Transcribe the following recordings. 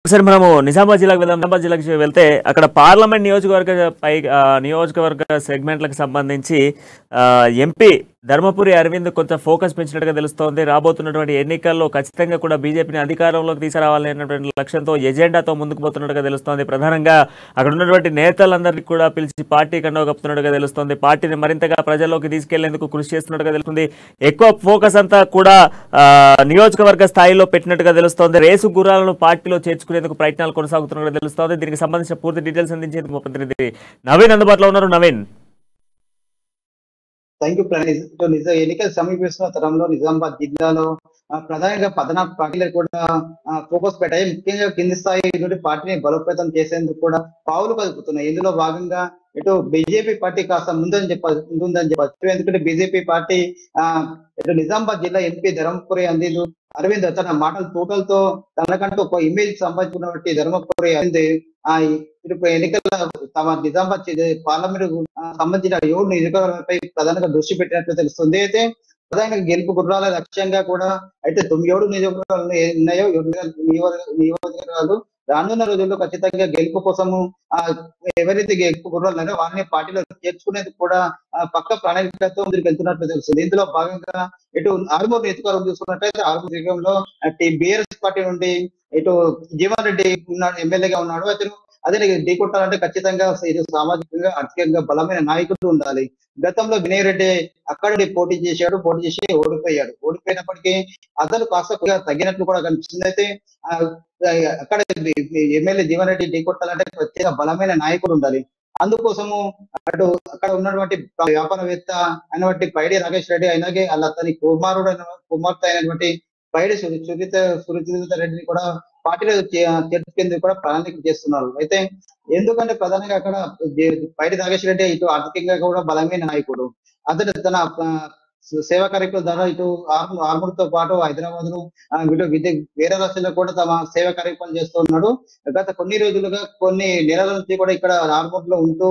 ఒకసారి మనము నిజామాబాద్ జిల్లాకు వెళ్దాం. నిజామాబాద్ జిల్లాకి వెళ్తే అక్కడ పార్లమెంట్ నియోజకవర్గ సెగ్మెంట్లకు సంబంధించి ఎంపీ ధర్మపురి అరవింద్ కొంత ఫోకస్ పెంచినట్టుగా తెలుస్తోంది. రాబోతున్నటువంటి ఎన్నికల్లో ఖచ్చితంగా కూడా బీజేపీని అధికారంలోకి తీసుకురావాలనేటువంటి లక్ష్యంతో ఎజెండాతో ముందుకు పోతున్నట్టుగా తెలుస్తోంది. ప్రధానంగా అక్కడ ఉన్నటువంటి నేతలందరికీ కూడా పిలిచి పార్టీ కండవ కప్పుతున్నట్టుగా తెలుస్తోంది. పార్టీని మరింతగా ప్రజల్లోకి తీసుకెళ్లేందుకు కృషి చేస్తున్నట్టుగా తెలుస్తుంది. ఎక్కువ ఫోకస్ అంతా కూడా నియోజకవర్గ స్థాయిలో పెట్టినట్టుగా తెలుస్తోంది. రేసు గుర్రాలను పార్టీలో చేర్చుకునేందుకు ప్రయత్నాలు కొనసాగుతున్నట్టుగా తెలుస్తోంది. దీనికి సంబంధించిన పూర్తి డీటెయిల్స్ అందించేందుకు మా ప్రతినిధి నవీన్ అందుబాటులో ఉన్నారు. Naveen, thank you Praneeth. ఎన్నికలు సమీపిస్తున్న తరంలో నిజామాబాద్ జిల్లాలో ప్రధానంగా 14 పార్టీలకు కూడా ఫోకస్ పెట్టాయి. ముఖ్యంగా కింది స్థాయి నుండి పార్టీని బలోపేతం చేసేందుకు కూడా పావులు కదుపుతున్నాయి. ఇందులో భాగంగా ఇటు బీజేపీ పార్టీ కాస్త ముందని చెప్పచ్చు. ఎందుకంటే బీజేపీ పార్టీ ఇటు నిజామాబాద్ జిల్లా ఎంపీ ధర్మపురి అరవింద్ తన మాటల తోటలతో తనకంటూ ఒక ఇమేజ్ సంపాదించుకున్నటువంటి ధర్మపురి అరవింద్ ఇప్పుడు ఎన్నికల తమ నిజామాబాద్ పార్లమెంట్ సంబంధించిన 7 నియోజకవర్గాలపై ప్రధానంగా దృష్టి పెట్టినట్లు తెలుస్తుంది. అయితే ప్రధానంగా గెలుపు గుర్రాల లక్ష్యంగా కూడా అయితే 7 నియోజకవర్గాలు ఉన్నాయో, 7 నియోజకవర్గాలు రానున్న రోజుల్లో ఖచ్చితంగా గెలుపు కోసము ఎవరైతే గెలుపు గుర్రాలు ఉన్నారో వారిని పార్టీలో చేర్చుకునేందుకు కూడా పక్క ప్రణాళికతో ముందుకు వెళ్తున్నట్లు తెలుస్తుంది. ఇందులో భాగంగా ఇటు ఆరుమూరు నియోజకవర్గం చూసుకున్నట్లయితే ఆరుమూరు నియోజకవర్గంలో బీఆర్ఎస్ పార్టీ నుండి ఇటు జీవన్ రెడ్డి ఉన్నాడు, ఎమ్మెల్యేగా ఉన్నాడు. అతను అదే ఢీ కొట్టాలంటే ఖచ్చితంగా ఇటు సామాజికంగా ఆర్థికంగా బలమైన నాయకుడు ఉండాలి. గతంలో వినయ్ రెడ్డి అక్కడ పోటీ చేసి ఓడిపోయినప్పటికీ అతను కాస్త తగ్గినట్లు కూడా కనిపిస్తుంది. అయితే అక్కడ ఎమ్మెల్యే జీవన్ రెడ్డి ఢీ కొట్టాలంటే ప్రత్యేక బలమైన నాయకుడు ఉండాలి. అందుకోసము అక్కడ ఉన్నటువంటి వ్యాపారవేత్త అయినటువంటి పైడి రాకేష్ రెడ్డి, అలాగే అతని కుమార్తె అయినటువంటి పైడి సురిత రెడ్డిని కూడా పార్టీలో చేర్చుకేందుకు కూడా ప్రణాళిక చేస్తున్నారు. అయితే ఎందుకంటే ప్రధానంగా అక్కడ పైడి నాగేశ్వర రెడ్డి ఇటు ఆర్థికంగా కూడా బలమైన నాయకుడు. అతను తన సేవా కార్యక్రమం ద్వారా ఇటు ఆర్మూర్తో పాటు హైదరాబాద్ ను వేరే రాష్ట్రాల్లో కూడా తమ సేవా కార్యక్రమం చేస్తున్నాడు. గత కొన్ని నెలల నుంచి కూడా ఇక్కడ ఆర్మూర్ లో ఉంటూ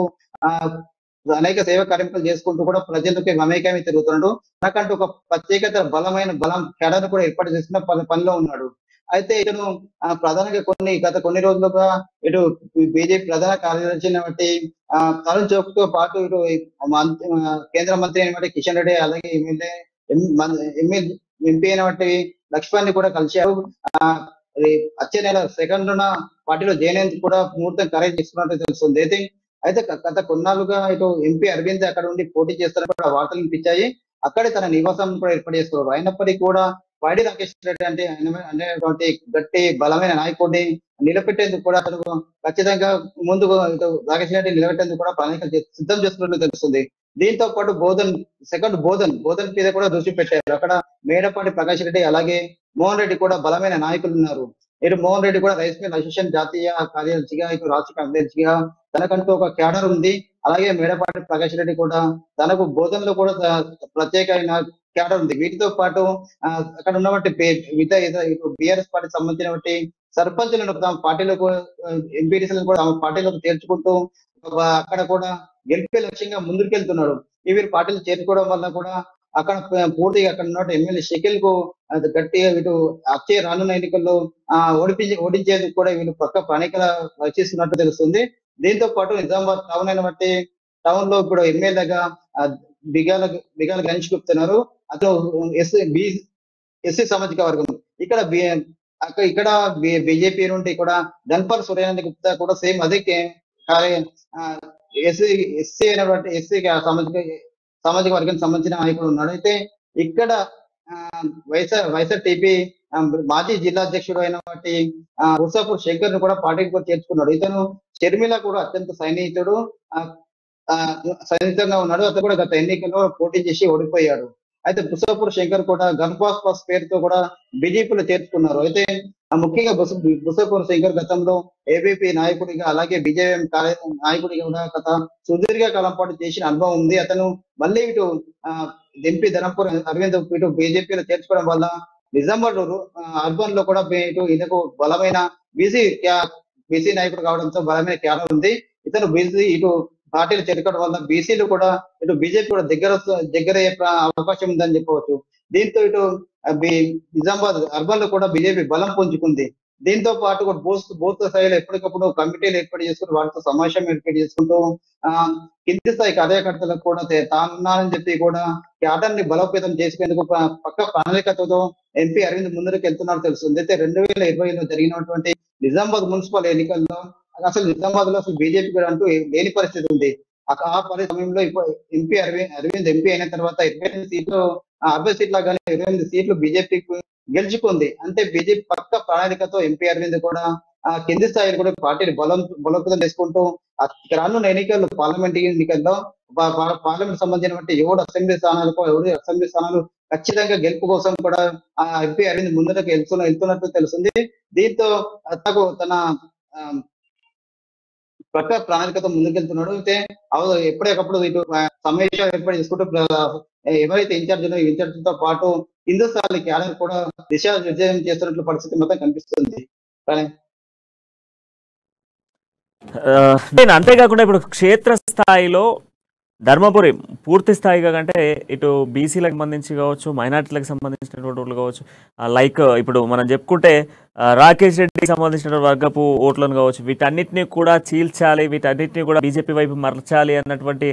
అనేక సేవా కార్యక్రమాలు చేసుకుంటూ కూడా ప్రజలకి మమేకమై తిరుగుతున్నాడు. నాకంటూ ఒక ప్రత్యేకత బలం కేడర్ కూడా ఏర్పాటు చేసిన పనిలో ఉన్నాడు. అయితే ఇతను ప్రధానంగా గత కొన్ని రోజులుగా ఇటు బీజేపీ ప్రధాన కార్యదర్శి అయినటువంటి తరుణ్ చౌక్ తో పాటు ఇటు కేంద్ర మంత్రి అయినటువంటి కిషన్ రెడ్డి, అలాగే ఎంపీ అయినటువంటి లక్ష్మణ్ ని కూడా కలిశారు. వచ్చే నెల 2న పార్టీలో జాయిన్ అయ్యేందుకు కూడా ముహూర్తం ఖరారు చేసుకున్నట్టు తెలుస్తుంది. అయితే గత కొన్నాళ్ళుగా ఇటు ఎంపీ అరవింద్ అక్కడ ఉండి పోటీ చేస్తారని కూడా వార్తలు వినిపించాయి. అక్కడే తన నివాసం కూడా ఏర్పాటు చేసుకున్నారు. అయినప్పటికీ కూడా పైడి రాకేష్ రెడ్డి అనేటువంటి గట్టి బలమైన నాయకుడిని నిలబెట్టేందుకు కూడా అతను ఖచ్చితంగా ముందుకు రాకేష్ రెడ్డి నిలబెట్టేందుకు కూడా ప్రణాళిక సిద్ధం చేస్తున్నట్లు తెలుస్తుంది. దీంతో పాటు బోధన్ మీద కూడా దృష్టి పెట్టారు. అక్కడ మేడపాటి ప్రకాష్ రెడ్డి, అలాగే మోహన్ రెడ్డి కూడా బలమైన నాయకులు ఉన్నారు. ఇటు మోహన్ రెడ్డి కూడా రైస్ మిల్ అసోసియేషన్ జాతీయ కార్యదర్శిగా, ఇటు రాష్ట్ర కార్యదర్శిగా తనకంటూ ఒక క్యాడర్ ఉంది. అలాగే మేడపాటి ప్రకాష్ రెడ్డి కూడా తనకు బోధనలో కూడా ప్రత్యేకమైన క్యాడర్ ఉంది. వీటితో పాటు అక్కడ ఉన్నటువంటి బీఆర్ఎస్ పార్టీకి సంబంధించినటువంటి సర్పంచులను తమ పార్టీలకు, ఎంపీటీసీలను కూడా తమ పార్టీలోకి చేర్చుకుంటూ అక్కడ కూడా గెలిపే లక్ష్యంగా ముందుకెళ్తున్నాడు. వీరు పార్టీలు చేర్చుకోవడం వల్ల కూడా అక్కడ పూర్తిగా అక్కడ ఉన్న ఎమ్మెల్యే షకిల్ కు గట్టిగా ఇటు వచ్చే రానున్న ఎన్నికల్లో ఓడించేందుకు కూడా వీళ్ళు పక్క ప్రణాళికల రచిస్తున్నట్టు తెలుస్తుంది. దీంతో పాటు నిజామాబాద్ టౌన్ లో ఇప్పుడు ఎమ్మెల్యేగా బిగాల గణేష్ గుప్తున్నారు. అతను ఎస్సీ సామాజిక వర్గం. ఇక్కడ బీజేపీ నుండి కూడా ధన్పాల్ సూర్యానంద గుప్తా కూడా సేమ్ అదే ఎస్సీ అయినటువంటి సామాజిక వర్గానికి సంబంధించిన నాయకుడు ఉన్నాడు. అయితే ఇక్కడ వైఎస్ఆర్టీపీ మాజీ జిల్లా అధ్యక్షుడు అయినటువంటి రుసాపూర్ శంకర్ ను కూడా పార్టీకి చేర్చుకున్నాడు. ఇతను షర్మిల కూడా అత్యంత సన్నిహితంగా ఉన్నాడు. అతను కూడా గత ఎన్నికల్లో పోటీ చేసి ఓడిపోయాడు. అయితే బుసాపూర్ శంకర్ కూడా గన్పాస్ పేరుతో కూడా బీజేపీలో చేర్చుకున్నారు. అయితే ముఖ్యంగా బుసాపూర్ శంకర్ గతంలో ఏబీపీ నాయకుడిగా, అలాగే బీజేపీ నాయకుడిగా కూడా గత సుదీర్ఘ కాలం పాటు చేసిన అనుభవం ఉంది. అతను మళ్ళీ ఇటు ఎంపీ ధర్మపురి అరవింద్ ఇటు బీజేపీలో చేర్చుకోవడం వల్ల నిజామాబాద్ అర్బన్ లో కూడా ఇటు ఈయనకు బలమైన బీసీ నాయకుడు కావడంతో బలమైన క్యాడర్ ఉంది. ఇతను బీసీ ఇటు పార్టీలు చేరుకోవడం వల్ల బీసీలు కూడా ఇటు బీజేపీ కూడా దగ్గరయ్యే అవకాశం ఉందని చెప్పవచ్చు. దీంతో ఇటు నిజామాబాద్ అర్బన్ లో కూడా బీజేపీ బలం పుంజుకుంది. దీంతో పాటు కూడా బూత్ స్థాయిలో ఎప్పటికప్పుడు కమిటీలు ఏర్పాటు చేసుకుని వాటితో సమావేశం ఏర్పాటు చేసుకుంటూ ఆ కింది స్థాయి కార్యకర్తలకు కూడా తానున్నానని చెప్పి కూడా క్యాడర్ని బలోపేతం చేసుకునేందుకు పక్క ప్రణాళికతో ఎంపీ అరవింద్ ముందరికి వెళ్తున్నారు తెలుస్తుంది. అయితే 2020లో జరిగినటువంటి నిజామాబాద్ మున్సిపల్ ఎన్నికల్లో అసలు నిజామాబాద్ లో అసలు బీజేపీ కూడా అంటూ లేని పరిస్థితి ఉంది. ఆ సమయంలో ఇప్పుడు అరవింద్ ఎంపీ అయిన తర్వాత 28 సీట్లు 60 సీట్ల కానీ 28 సీట్లు బీజేపీ గెలుచుకుంది. అంటే బీజేపీ పక్క ప్రణాళికతో ఎంపీ అరవింద్ కూడా కింది స్థాయిలో కూడా పార్టీని బలోపేతం చేసుకుంటూ రానున్న ఎన్నికల్లో పార్లమెంట్ ఎన్నికల్లో పార్లమెంట్ సంబంధించినటువంటి 7 అసెంబ్లీ స్థానాలు ఖచ్చితంగా గెలుపు కోసం కూడా ఎంపీ అరవింద్ ముందరకు వెళ్తున్నట్టు తెలుస్తుంది. దీంతో తన ఆ, పక్క ప్రణాళికతో ముందుకెళ్తున్నాడు. అయితే ఎప్పటికప్పుడు ఇటు సమావేశాలు ఏర్పాటు చేసుకుంటూ ఎవరైతే ఇన్ఛార్జ్ తో పాటు హిందుస్థాన్ క్యాడర్ కూడా దిశానిర్దేశం చేస్తున్నట్లు పరిస్థితి మొత్తం కనిపిస్తుంది. కానీ నేను అంతేకాకుండా ఇప్పుడు క్షేత్ర స్థాయిలో ధర్మపురి పూర్తి స్థాయిగా అంటే ఇటు బీసీలకు సంబంధించి కావచ్చు, మైనార్టీలకు సంబంధించినటువంటి ఓట్లు కావచ్చు, లైక్ ఇప్పుడు మనం చెప్పుకుంటే రాకేష్ రెడ్డికి సంబంధించిన వర్గపు ఓట్లను కావచ్చు, వీటన్నిటిని కూడా చీల్చాలి, వీటన్నిటిని కూడా బీజేపీ వైపు మరచాలి అన్నటువంటి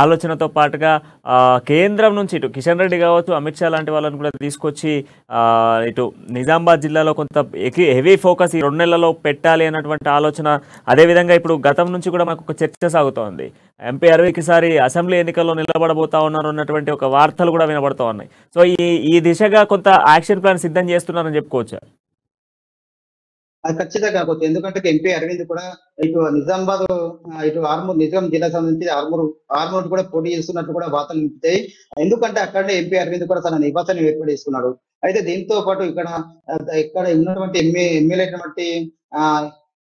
ఆలోచనతో పాటుగా కేంద్రం నుంచి ఇటు కిషన్ రెడ్డి కావచ్చు, అమిత్ షా లాంటి వాళ్ళని కూడా తీసుకొచ్చి ఇటు నిజామాబాద్ జిల్లాలో కొంత హెవీ ఫోకస్ ఈ 2 నెలల్లో పెట్టాలి అన్నటువంటి ఆలోచన. అదేవిధంగా ఇప్పుడు గతం నుంచి కూడా మనకు ఒక చర్చ సాగుతోంది. ఎంపీ అరవింద్ సారి అసెంబ్లీ ఎన్నికల్లో నిలబడబోతా ఉన్నారు అన్నటువంటి ఒక వార్తలు కూడా వినబడుతూ ఉన్నాయి. సో ఈ దిశగా కొంత యాక్షన్ ప్లాన్ సిద్ధం చేస్తున్నారని చెప్పుకోవచ్చు. అది ఖచ్చితంగా కావచ్చు. ఎందుకంటే ఎంపీ అరవింద్ కూడా ఇటు నిజామాబాద్ ఇటు నిజాం జిల్లా సంబంధించి ఆర్మూర్ కూడా పోటీ చేస్తున్నట్టు కూడా వార్తలు నింపుతాయి. ఎందుకంటే అక్కడనే ఎంపీ అరవింద్ కూడా తన నివాసాన్ని ఏర్పాటు చేసుకున్నాడు. అయితే దీంతో పాటు ఇక్కడ ఉన్నటువంటి ఎమ్మెల్యే అయినటువంటి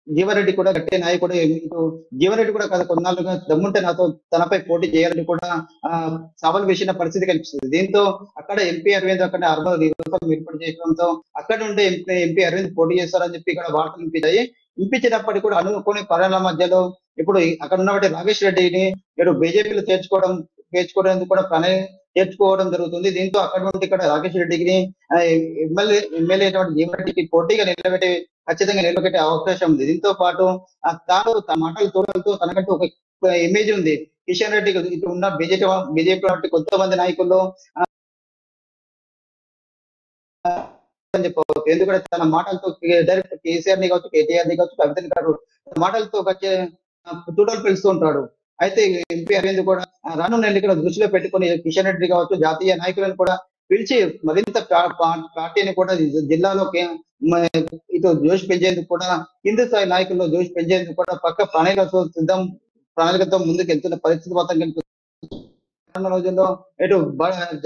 జీవన్ కూడా గట్టి నాయకుడు. ఇటు జీవన్ రెడ్డి కూడా కొన్నాళ్ళుగా దమ్ముంటే తనపై పోటీ చేయాలని కూడా సవాల్ వేసిన పరిస్థితి కనిపిస్తుంది. దీంతో అక్కడ ఎంపీ అరవింద్ అక్కడ అర్బన్ నివాసం ఏర్పాటు చేయడంతో అక్కడ నుండి ఎంపీ అరవింద్ పోటీ చేస్తారని చెప్పి ఇక్కడ వార్తలు వినిపించినప్పటికీ కూడా అనుకోని పరిణామాల మధ్యలో ఇప్పుడు అక్కడ ఉన్నటువంటి రాకేష్ రెడ్డిని ఇప్పుడు బీజేపీలో చేర్చుకోవడానికి కూడా చేర్చుకోవడం జరుగుతుంది. దీంతో అక్కడ నుండి ఇక్కడ రాకేష్ రెడ్డికి ఎమ్మెల్యే జీవన్ రెడ్డికి పోటీగా ఖచ్చితంగా నిలబెట్టే అవకాశం ఉంది. దీంతో పాటు తాను తన మాటలు తోడలతో తనకంటూ ఒక ఇమేజ్ ఉంది. కిషన్ రెడ్డికి ఇటు ఉన్న బీజేపీ కొంతమంది నాయకుల్లో అని చెప్పవచ్చు. ఎందుకంటే తన మాటలతో డైరెక్ట్ కేసీఆర్ ని కావచ్చు, కేటీఆర్ ని కావచ్చు, కవితని గారు మాటలతో తూటలు పిలుస్తూ ఉంటాడు. అయితే ఎంపీ అరవింద్ కూడా రానున్న ఎన్నికల దృష్టిలో పెట్టుకుని కిషన్ రెడ్డి కావచ్చు, జాతీయ నాయకులను కూడా పిలిచి మరింత పార్టీని కూడా జిల్లాలో ఇటు జోష్ పెంచేందుకు కూడా కింది స్థాయి నాయకుల్లో జోష్ పెంచేందుకు కూడా పక్క ప్రణాళికతో ముందుకు వెళ్తున్న పరిస్థితి మొత్తం కనిపిస్తుంది. రోజుల్లో ఇటు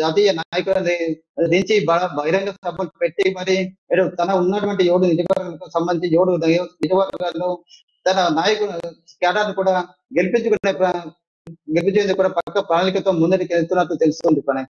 జాతీయ నాయకులను దించి బహిరంగ సభలు పెట్టి మరి ఇటు తన ఉన్నటువంటి 7 నియోజకవర్గాలకు సంబంధించి 7 నియోజకవర్గాల్లో తన నాయకులు క్యాడర్ కూడా గెలిపించేందుకు కూడా పక్క ప్రణాళికతో ముందరికి వెళ్తున్నట్టు తెలుస్తుంది.